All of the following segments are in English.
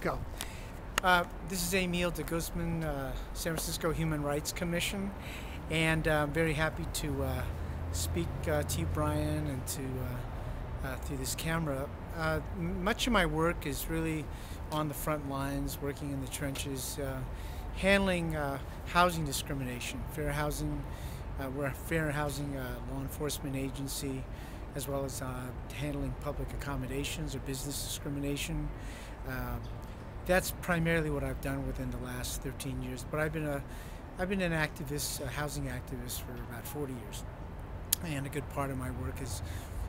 Go. This is Emil De Guzman, San Francisco Human Rights Commission, and I'm very happy to speak to you, Brian, and to through this camera. Much of my work is really on the front lines, working in the trenches, handling housing discrimination, fair housing. We're a fair housing law enforcement agency, as well as handling public accommodations or business discrimination. That's primarily what I've done within the last 13 years. But I've been an activist, a housing activist, for about 40 years, and a good part of my work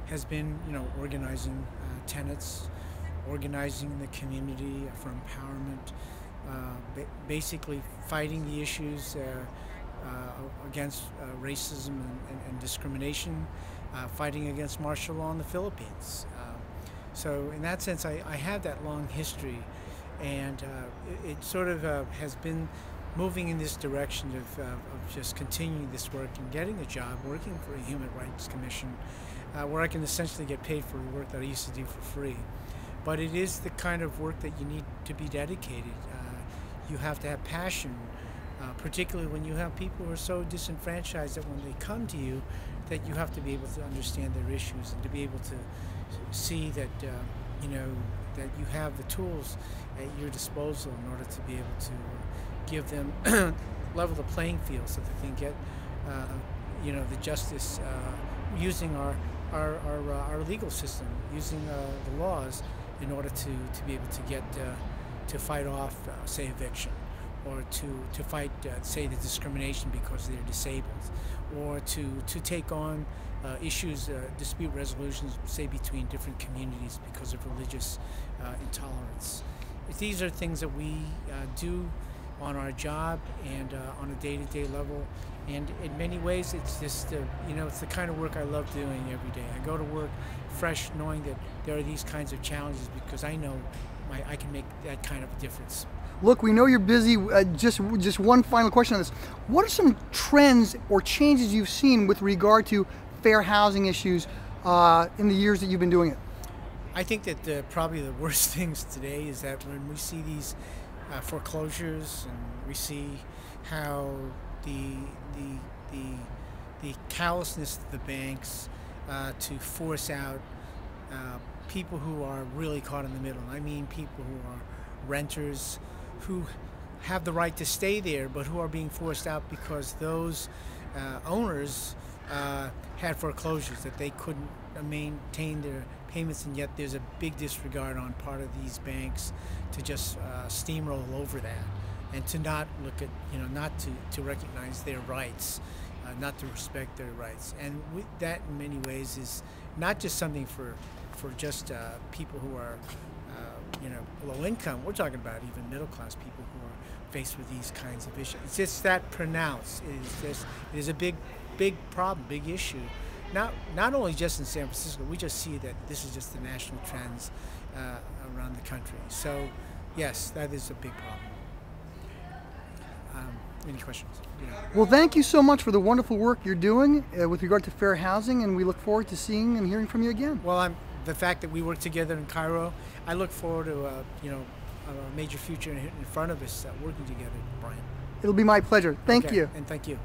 has been, organizing tenants, organizing the community for empowerment, basically fighting the issues against racism and discrimination, fighting against martial law in the Philippines. So in that sense, I have that long history, and it sort of has been moving in this direction of just continuing this work and getting a job working for a Human Rights Commission, where I can essentially get paid for the work that I used to do for free. But it is the kind of work that you need to be dedicated. You have to have passion, particularly when you have people who are so disenfranchised that when they come to you, that you have to be able to understand their issues and to be able to see that that you have the tools at your disposal in order to be able to give them level the playing field so that they can get the justice using our legal system, using the laws in order to be able to get to fight off say eviction, or to fight say the discrimination because they're disabled, or to take on issues, dispute resolutions, say between different communities because of religious intolerance. These are things that we do on our job and on a day-to-day level, and in many ways it's just it's the kind of work I love doing every day. I go to work fresh knowing that there are these kinds of challenges because I know I can make that kind of a difference. Look, we know you're busy. Just one final question on this. What are some trends or changes you've seen with regard to fair housing issues in the years that you've been doing it? I think that probably the worst things today is that when we see these foreclosures, and we see how the callousness of the banks to force out people who are really caught in the middle. I mean people who are renters who have the right to stay there but who are being forced out because those owners had foreclosures, that they couldn't maintain their payments, and yet there's a big disregard on part of these banks to just steamroll over that and to not look at, not to recognize their rights, not to respect their rights. And that in many ways is not just something for just people who are low income. We're talking about even middle class people who are faced with these kinds of issues. It's just that pronounced. It is a big problem, big issue. Not only just in San Francisco, we just see that this is just the national trends around the country. So yes, that is a big problem. Any questions? Well, thank you so much for the wonderful work you're doing with regard to fair housing, and we look forward to seeing and hearing from you again. Well, the fact that we work together in Cairo, I look forward to a major future in front of us working together, Brian. It'll be my pleasure. Thank you. And thank you.